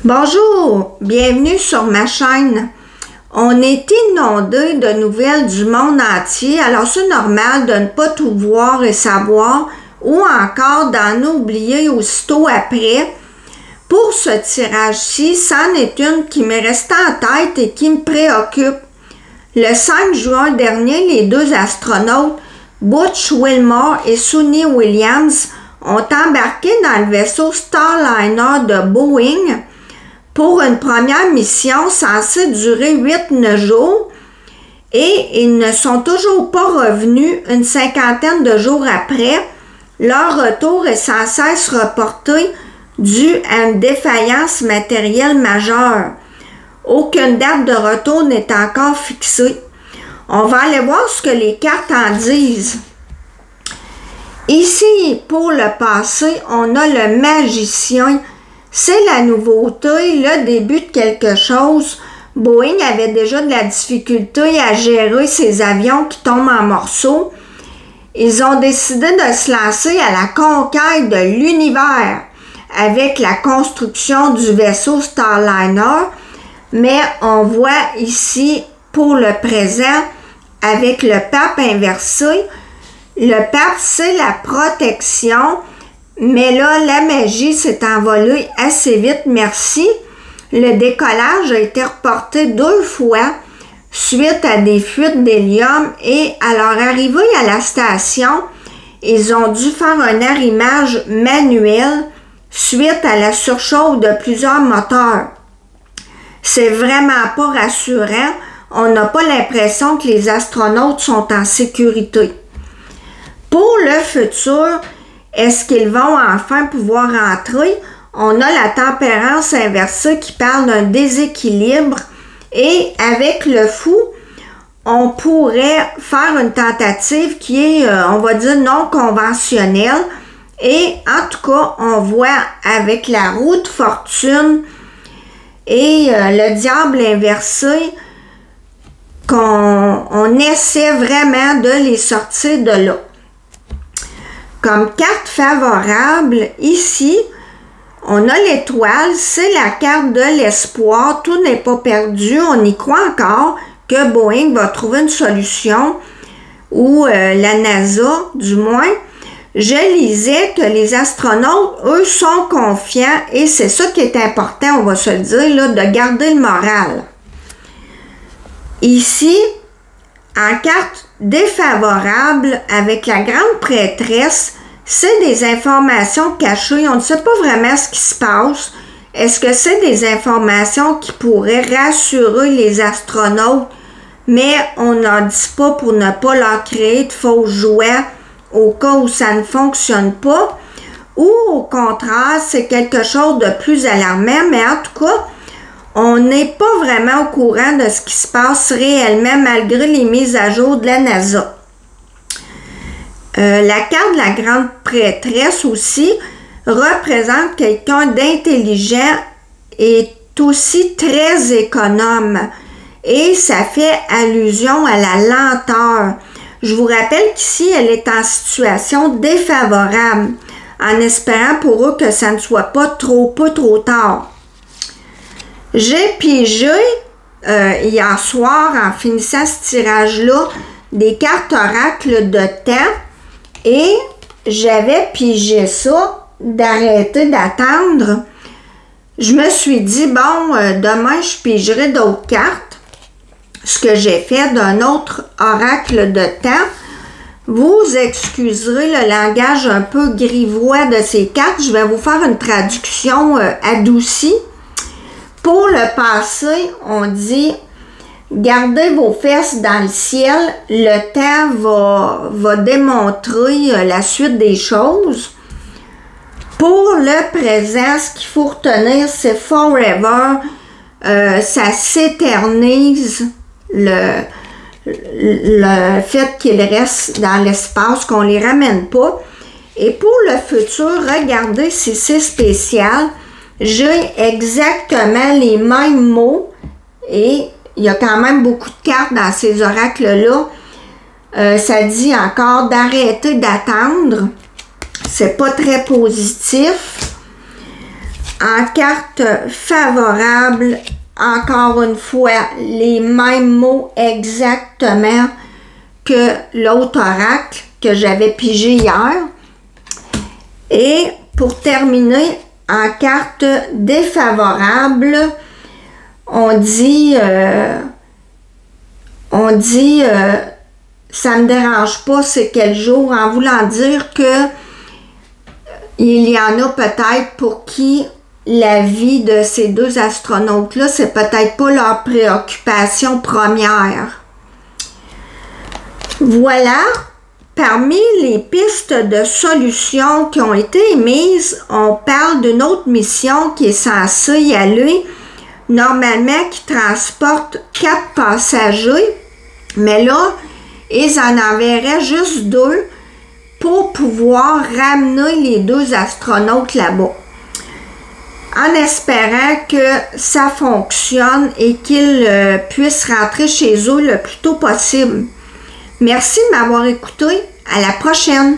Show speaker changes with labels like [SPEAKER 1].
[SPEAKER 1] Bonjour, bienvenue sur ma chaîne. On est inondé de nouvelles du monde entier, alors c'est normal de ne pas tout voir et savoir ou encore d'en oublier aussitôt après. Pour ce tirage-ci, c'en est une qui m'est restée en tête et qui me préoccupe. Le 5 juin dernier, les deux astronautes, Butch Wilmore et Suni Williams, ont embarqué dans le vaisseau Starliner de Boeing pour une première mission censée durer 8-9 jours et ils ne sont toujours pas revenus une cinquantaine de jours après. Leur retour est sans cesse reporté dû à une défaillance matérielle majeure. Aucune date de retour n'est encore fixée. On va aller voir ce que les cartes en disent. Ici, pour le passé, on a le magicien. C'est la nouveauté, le début de quelque chose. Boeing avait déjà de la difficulté à gérer ses avions qui tombent en morceaux. Ils ont décidé de se lancer à la conquête de l'univers avec la construction du vaisseau Starliner. Mais on voit ici, pour le présent, avec le pape inversé, le pape, c'est la protection. Mais là, la magie s'est envolée assez vite, merci. Le décollage a été reporté 2 fois suite à des fuites d'hélium et à leur arrivée à la station, ils ont dû faire un arrimage manuel suite à la surchauffe de plusieurs moteurs. C'est vraiment pas rassurant. On n'a pas l'impression que les astronautes sont en sécurité. Pour le futur, est-ce qu'ils vont enfin pouvoir entrer? On a la tempérance inversée qui parle d'un déséquilibre et avec le fou, on pourrait faire une tentative qui est, on va dire, non conventionnelle. Et en tout cas, on voit avec la roue de fortune et le diable inversé qu'on essaie vraiment de les sortir de là. Comme carte favorable, ici, on a l'étoile, c'est la carte de l'espoir, tout n'est pas perdu, on y croit encore que Boeing va trouver une solution, ou la NASA du moins. Je lisais que les astronautes, eux, sont confiants et c'est ça qui est important, on va se le dire, là, de garder le moral. Ici, en carte défavorable, avec la grande prêtresse, c'est des informations cachées. On ne sait pas vraiment ce qui se passe. Est-ce que c'est des informations qui pourraient rassurer les astronautes, mais on n'en dit pas pour ne pas leur créer de fausses joies au cas où ça ne fonctionne pas? Ou au contraire, c'est quelque chose de plus alarmant, mais en tout cas, on n'est pas vraiment au courant de ce qui se passe réellement malgré les mises à jour de la NASA. La carte de la grande prêtresse aussi représente quelqu'un d'intelligent et aussi très économe. Et ça fait allusion à la lenteur. Je vous rappelle qu'ici, elle est en situation défavorable, en espérant pour eux que ça ne soit pas trop tard. J'ai pigé hier soir, en finissant ce tirage-là, des cartes oracles de temps et j'avais pigé ça, d'arrêter d'attendre. Je me suis dit, bon, demain, je pigerai d'autres cartes, ce que j'ai fait d'un autre oracle de temps. Vous excuserez le langage un peu grivois de ces cartes. Je vais vous faire une traduction adoucie. Pour le passé, on dit « Gardez vos fesses dans le ciel, le temps va démontrer la suite des choses. » Pour le présent, ce qu'il faut retenir, c'est « Forever ». Ça s'éternise le fait qu'ils restent dans l'espace, qu'on ne les ramène pas. Et pour le futur, regardez si c'est spécial. J'ai exactement les mêmes mots et il y a quand même beaucoup de cartes dans ces oracles-là. Ça dit encore d'arrêter d'attendre. C'est pas très positif. En carte favorable, encore une fois, les mêmes mots exactement que l'autre oracle que j'avais pigé hier. Et pour terminer, en carte défavorable, on dit ça me dérange pas, c'est quel jour, en voulant dire que il y en a peut-être pour qui la vie de ces deux astronautes-là, c'est peut-être pas leur préoccupation première. Voilà, parmi les pistes de solutions qui ont été émises, on parle d'une autre mission qui est censée y aller, normalement qui transporte 4 passagers, mais là, ils en enverraient juste 2 pour pouvoir ramener les 2 astronautes là-bas. En espérant que ça fonctionne et qu'ils puissent rentrer chez eux le plus tôt possible. Merci de m'avoir écouté. À la prochaine!